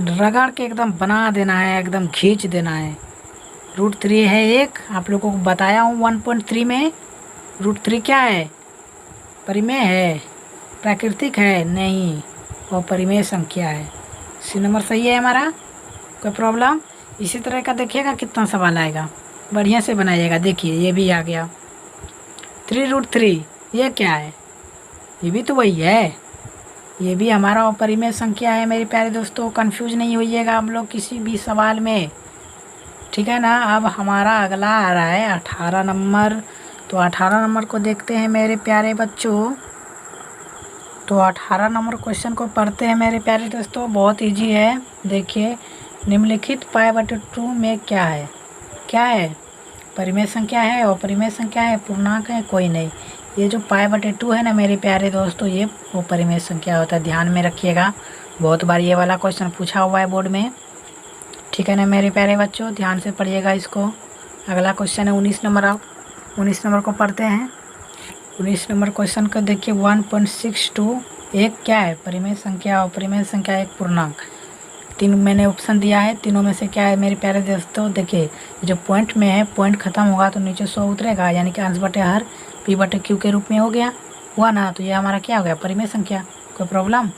रगड़ के एकदम बना देना है, एकदम खींच देना है। √3 है 1, आप लोगों को बताया हूँ 1.3 में। √3 क्या है, परिमेय है, प्राकृतिक है नहीं, और परिमेय संख्या है। सी नंबर सही है हमारा, कोई प्रॉब्लम। इसी तरह का देखिएगा कितना सवाल आएगा, बढ़िया से बनाइएगा। देखिए ये भी आ गया 3√3, ये क्या है, ये भी तो वही है, ये भी हमारा अपरिमेय संख्या है मेरे प्यारे दोस्तों। कंफ्यूज नहीं होइएगा आप लोग किसी भी सवाल में, ठीक है ना। अब हमारा अगला आ रहा है 18 नंबर। तो 18 नंबर को देखते हैं मेरे प्यारे बच्चों। तो 18 नंबर क्वेश्चन को पढ़ते हैं मेरे प्यारे दोस्तों, बहुत इजी है। देखिए, निम्नलिखित π/2 में क्या है, क्या है, परिमेय संख्या है, अपरिमेय संख्या है, पूर्णांक है, कोई नहीं। ये जो π/2 है ना मेरे प्यारे दोस्तों, ये अपरिमेय संख्या होता है, ध्यान में रखिएगा। बहुत बार ये वाला क्वेश्चन पूछा हुआ है बोर्ड में, ठीक है ना मेरे प्यारे बच्चों, ध्यान से पढ़िएगा इसको। अगला क्वेश्चन है 19 नंबर। आप 19 नंबर को पढ़ते हैं। 19 नंबर क्वेश्चन को देखिए 1.62, एक क्या है, परिमेय संख्या, अपरिमेय संख्या, एक पूर्णांक। 3 मैंने ऑप्शन दिया है, तीनों में से क्या है मेरे प्यारे दोस्तों। देखिए जो पॉइंट में है, पॉइंट खत्म होगा तो नीचे 100 उतरेगा, यानी कि अंश/हर p/q के रूप में हो गया, हुआ ना। तो ये हमारा क्या हो गया, परिमेय संख्या। कोई प्रॉब्लम,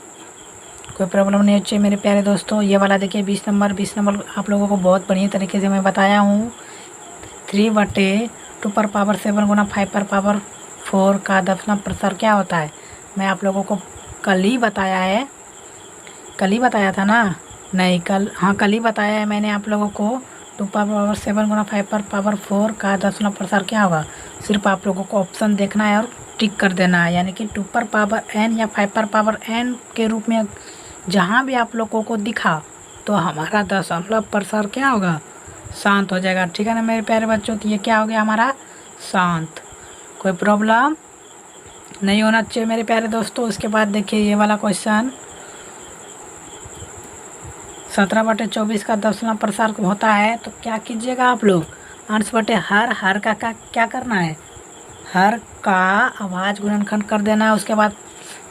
कोई प्रॉब्लम नहीं अच्छे मेरे प्यारे दोस्तों। ये वाला देखिए 20 नंबर। 20 नंबर आप लोगों को बहुत बढ़िया तरीके से मैं बताया हूँ। 3/2 पर पावर 7 गुना 5 पर पावर 4 का दशमलव प्रसार क्या होता है, मैं आप लोगों को कल ही बताया है, कल ही बताया था ना, नहीं कल, हाँ कल ही बताया है मैंने आप लोगों को। 2 पर पावर 7 गुना 5 पर पावर 4 का दशमलव प्रसार क्या होगा। सिर्फ आप लोगों को ऑप्शन देखना है और टिक कर देना है, यानी कि 2 पर पावर n या 5 पर पावर n के रूप में जहाँ भी आप लोगों को दिखा तो हमारा दशमलव प्रसार क्या होगा, शांत हो जाएगा, ठीक है ना मेरे प्यारे बच्चों। तो ये क्या हो गया हमारा, शांत। कोई प्रॉब्लम नहीं होना चाहिए मेरे प्यारे दोस्तों। उसके बाद देखिए ये वाला क्वेश्चन 17/24 का दशमलव प्रसार होता है, तो क्या कीजिएगा आप लोग, अंश/हर, हर का क्या करना है, हर का अभाज्य गुणनखंड कर देना है। उसके बाद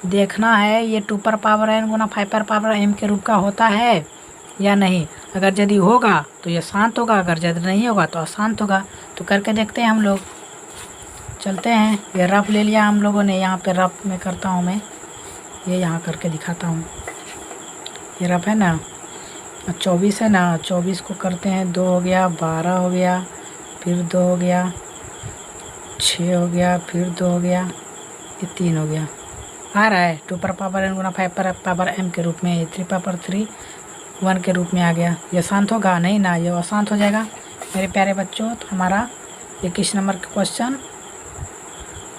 देखना है ये 2 पर पावर n गुना 5 पर पावर m के रूप का होता है या नहीं। अगर यदि होगा तो ये शांत होगा, अगर यदि नहीं होगा तो अशांत होगा। तो करके देखते हैं हम लोग, चलते हैं। ये रफ ले लिया हम लोगों ने, यहाँ पे रफ में करता हूँ मैं, ये यहाँ करके दिखाता हूँ। ये रफ है ना, 24 है ना, 24 को करते हैं, 2 हो गया, 12 हो गया, फिर 2 हो गया, 6 हो गया, फिर 2 हो गया, ये 3 हो गया। आ रहा है 2 पर पावर n गुना 5 पर पावर m के रूप में, ये 3 पावर 3 1 के रूप में आ गया। ये शांत होगा नहीं ना, ये अशांत हो जाएगा मेरे प्यारे बच्चों। तो हमारा 21 नंबर का क्वेश्चन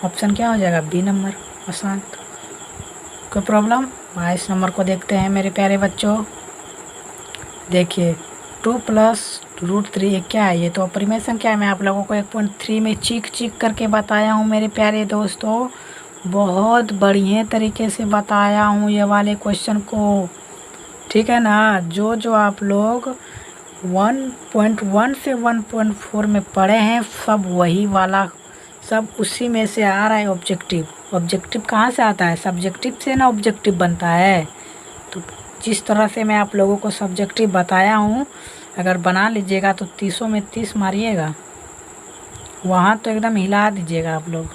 ऑप्शन क्या हो जाएगा, बी नंबर, अशांत। कोई प्रॉब्लम। 22 नंबर को देखते हैं मेरे प्यारे बच्चों। देखिए 2 प्लस √3 क्या है, ये तो अपरिमेय संख्या है। मैं आप लोगों को 1.3 में चीख करके बताया हूँ मेरे प्यारे दोस्तों, बहुत बढ़िया तरीके से बताया हूँ ये वाले क्वेश्चन को, ठीक है ना। जो आप लोग 1.1 से 1.4 में पढ़े हैं, सब वही वाला, सब उसी में से आ रहा है ऑब्जेक्टिव। ऑब्जेक्टिव कहाँ से आता है, सब्जेक्टिव से ना ऑब्जेक्टिव बनता है। तो जिस तरह से मैं आप लोगों को सब्जेक्टिव बताया हूँ, अगर बना लीजिएगा तो 30 में 30 मारिएगा, वहाँ तो एकदम हिला दीजिएगा आप लोग।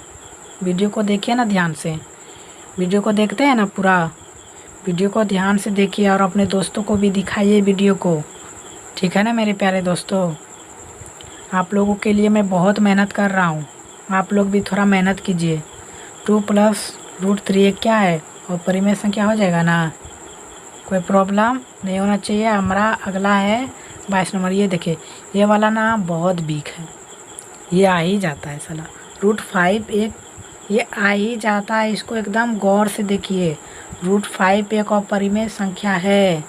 वीडियो को देखिए ना ध्यान से, वीडियो को देखते हैं ना, पूरा वीडियो को ध्यान से देखिए और अपने दोस्तों को भी दिखाइए वीडियो को, ठीक है ना मेरे प्यारे दोस्तों। आप लोगों के लिए मैं बहुत मेहनत कर रहा हूँ, आप लोग भी थोड़ा मेहनत कीजिए। 2 प्लस √3 क्या है, और परिमेय संख्या हो जाएगा ना, कोई प्रॉब्लम नहीं होना चाहिए। हमारा अगला है 22 नंबर। ये देखिए, ये वाला ना बहुत वीक है, ये आ ही जाता है साला। √5 एक ये आ ही जाता है, इसको एकदम गौर से देखिए। √5 एक अपरिमेय संख्या है,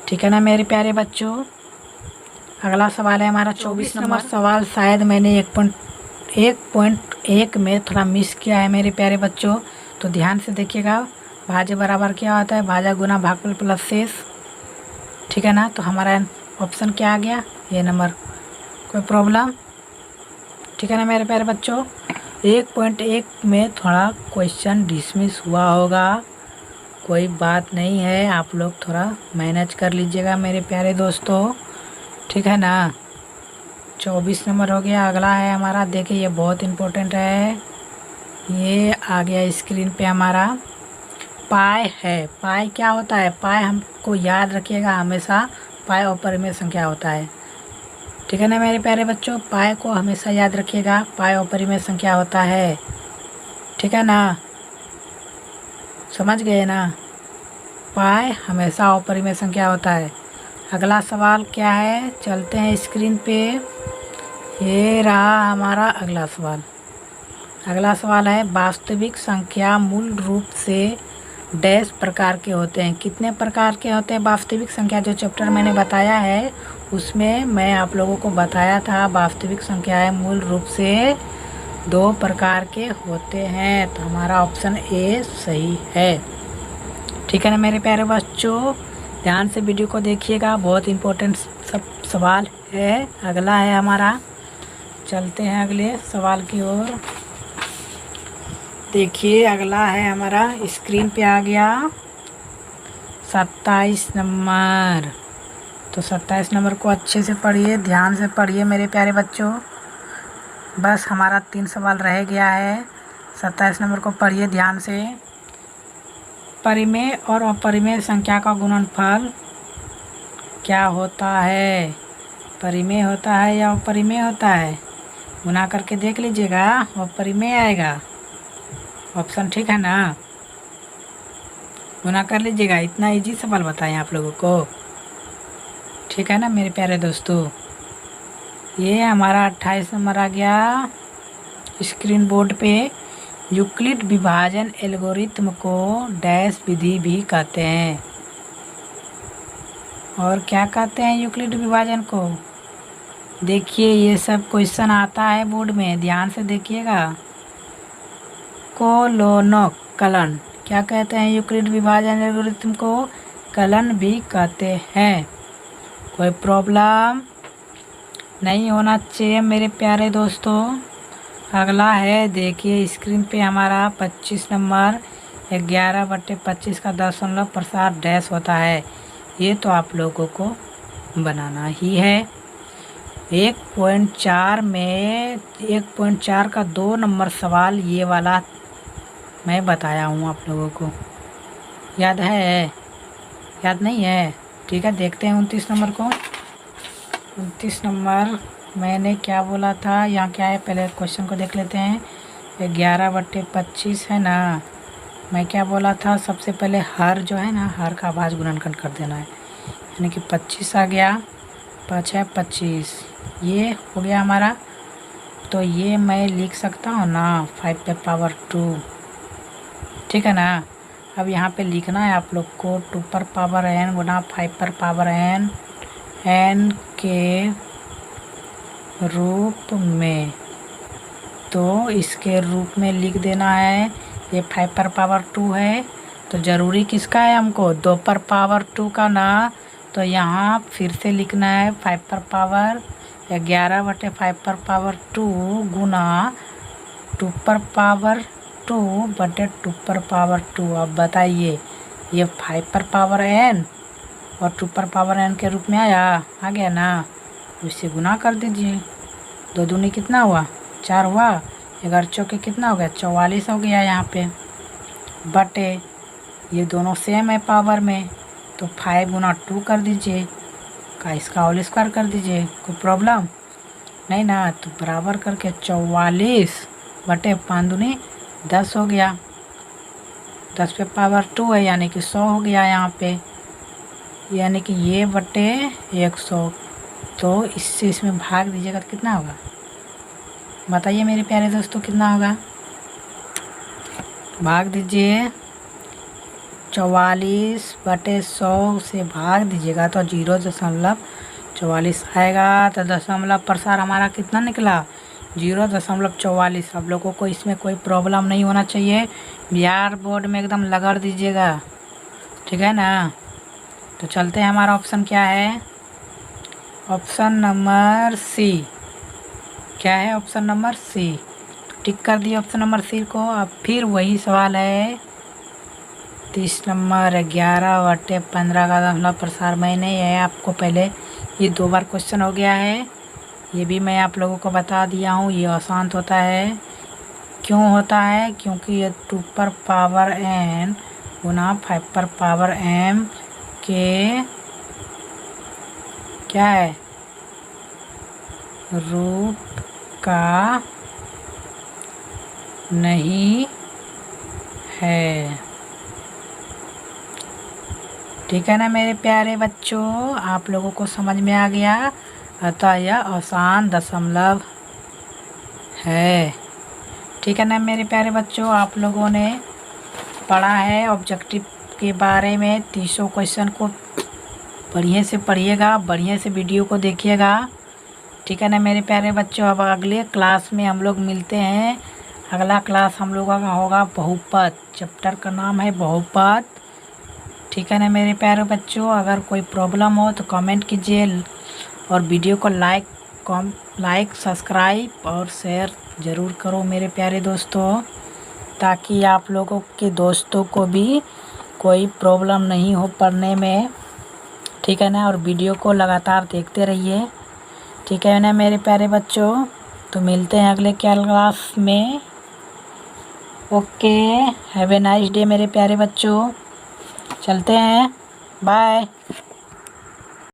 ठीक है ना मेरे प्यारे बच्चों। अगला सवाल है हमारा 24 नंबर सवाल। शायद मैंने 1.1 में थोड़ा मिस किया है मेरे प्यारे बच्चों, तो ध्यान से देखिएगा। भाज्य बराबर क्या होता है? भाज्य गुना भागफल प्लस शेष, ठीक है ना। तो हमारा ऑप्शन क्या आ गया? ये नंबर। कोई प्रॉब्लम? ठीक है ना मेरे प्यारे बच्चों। 1.1 में थोड़ा क्वेश्चन डिसमिस हुआ होगा, कोई बात नहीं है, आप लोग थोड़ा मैनेज कर लीजिएगा मेरे प्यारे दोस्तों, ठीक है ना। 24 नंबर हो गया। अगला है हमारा, देखिए ये बहुत इम्पोर्टेंट है, ये आ गया स्क्रीन पे हमारा। पाई है। पाई क्या होता है? पाई हमको याद रखिएगा हमेशा, पाई अपरिमेय संख्या होता है, ठीक है ना मेरे प्यारे बच्चों। पाई को हमेशा याद रखिएगा, पाई अपरिमेय संख्या होता है, ठीक है ना। समझ गए ना? पाई हमेशा अपरिमेय संख्या होता है। अगला सवाल क्या है? चलते हैं स्क्रीन पे। ये रहा हमारा अगला सवाल। अगला सवाल है, वास्तविक संख्या मूल रूप से डैश प्रकार के होते हैं। कितने प्रकार के होते हैं वास्तविक संख्या? जो चैप्टर मैंने बताया है उसमें मैं आप लोगों को बताया था, वास्तविक संख्याएं मूल रूप से 2 प्रकार के होते हैं। तो हमारा ऑप्शन ए सही है, ठीक है ना मेरे प्यारे बच्चों। ध्यान से वीडियो को देखिएगा, बहुत इम्पोर्टेंट सब सवाल है। अगला है हमारा, चलते हैं अगले सवाल की ओर। देखिए अगला है हमारा, स्क्रीन पे आ गया 27 नंबर। तो 27 नंबर को अच्छे से पढ़िए, ध्यान से पढ़िए मेरे प्यारे बच्चों। बस हमारा 3 सवाल रह गया है। 27 नंबर को पढ़िए ध्यान से। परिमेय और अपरिमेय संख्या का गुणनफल क्या होता है? परिमेय होता है या अपरिमेय होता है? गुना करके देख लीजिएगा, अपरिमेय आएगा ऑप्शन, ठीक है ना। गुना कर लीजिएगा, इतना इजी सवाल बताएं आप लोगों को, ठीक है ना मेरे प्यारे दोस्तों। ये हमारा 28 नंबर आ गया स्क्रीन बोर्ड पे। यूक्लिड विभाजन एल्गोरिथम को डैश विधि भी कहते हैं। और क्या कहते हैं यूक्लिड विभाजन को? देखिए ये सब क्वेश्चन आता है बोर्ड में, ध्यान से देखिएगा। कलन क्या कहते हैं? यूक्लिड विभाजन एल्गोरिथम को कलन भी कहते हैं। कोई प्रॉब्लम नहीं होना चाहिए मेरे प्यारे दोस्तों। अगला है, देखिए स्क्रीन पे हमारा 25 नंबर। 11/25 का दशमलव प्रसार डैश होता है। ये तो आप लोगों को बनाना ही है। 1.4 में 1.4 का 2 नंबर सवाल ये वाला मैं बताया हूँ आप लोगों को, याद है? याद नहीं है? ठीक है, देखते हैं 29 नंबर को। 29 नंबर मैंने क्या बोला था, यहाँ क्या है पहले क्वेश्चन को देख लेते हैं। 11/25 है ना, मैं क्या बोला था? सबसे पहले हर जो है ना, हर का भाज्य गुणनखंड कर देना है, यानी कि 25 आ गया, 5 है 25, ये हो गया हमारा। तो ये मैं लिख सकता हूँ ना 5 पे पावर 2, ठीक है ना। अब यहाँ पे लिखना है आप लोग को 2 पर पावर n गुना 5 पर पावर n, n के रूप में। तो इसके रूप में लिख देना है। ये 5 पर पावर 2 है, तो ज़रूरी किसका है हमको? 2 पर पावर 2 का ना। तो यहाँ फिर से लिखना है 5 पर पावर 11/5 पर पावर 2 गुना 2 पर पावर 2/2 पर पावर 2। अब बताइए, ये 5 पर पावर n और 2 पर पावर n के रूप में आ गया ना, तो इससे गुना कर दीजिए। 2 दूनी कितना हुआ? 4 हुआ। 11 चौके कितना हो गया? 44 हो गया यहाँ पे, बटे ये दोनों सेम है पावर में, तो 5 गुना 2 कर दीजिए, का इसका होल स्क्वायर कर दीजिए। कोई प्रॉब्लम नहीं ना। तो बराबर करके 44 बटे 5 दूनी 10 हो गया। 10 पे पावर 2 है, यानी कि 100 हो गया यहाँ पे। यानी कि ये बटे 100, तो इससे इसमें भाग दीजिएगा तो कितना होगा बताइए मेरे प्यारे दोस्तों, कितना होगा? भाग दीजिए, 44/100 से भाग दीजिएगा तो 0.44 आएगा। तो दशमलव प्रसार हमारा कितना निकला? 0.44। आप लोगों को इसमें कोई प्रॉब्लम नहीं होना चाहिए, बिहार बोर्ड में एकदम लगड़ दीजिएगा, ठीक है ना। तो चलते हैं, हमारा ऑप्शन क्या है? Option number C. क्या है ऑप्शन नंबर सी? तो टिक कर दिए ऑप्शन नंबर सी को। अब फिर वही सवाल है 30 नंबर, 11/15 का दशमलव प्रसार। मैंने ये आपको पहले ये 2 बार क्वेश्चन हो गया है, ये भी मैं आप लोगों को बता दिया हूँ। ये आसान होता है, क्यों होता है? क्योंकि ये 2 पर पावर n गुना 5 पर पावर m के क्या है रूप का नहीं है, ठीक है ना मेरे प्यारे बच्चों। आप लोगों को समझ में आ गया, अतः यह आसान दशमलव है, ठीक है ना मेरे प्यारे बच्चों। आप लोगों ने पढ़ा है ऑब्जेक्टिव के बारे में, 300 क्वेश्चन को बढ़िया से पढ़िएगा, बढ़िया से वीडियो को देखिएगा, ठीक है ना मेरे प्यारे बच्चों। अब अगले क्लास में हम लोग मिलते हैं। अगला क्लास हम लोगों का होगा बहुपद, चैप्टर का नाम है बहुपद, ठीक है ना मेरे प्यारे बच्चों। अगर कोई प्रॉब्लम हो तो कमेंट कीजिए और वीडियो को लाइक सब्सक्राइब और शेयर ज़रूर करो मेरे प्यारे दोस्तों, ताकि आप लोगों के दोस्तों को भी कोई प्रॉब्लम नहीं हो पढ़ने में, ठीक है ना। और वीडियो को लगातार देखते रहिए, ठीक है ना मेरे प्यारे बच्चों। तो मिलते हैं अगले क्लास में। Okay, have a nice day मेरे प्यारे बच्चों। चलते हैं, बाय।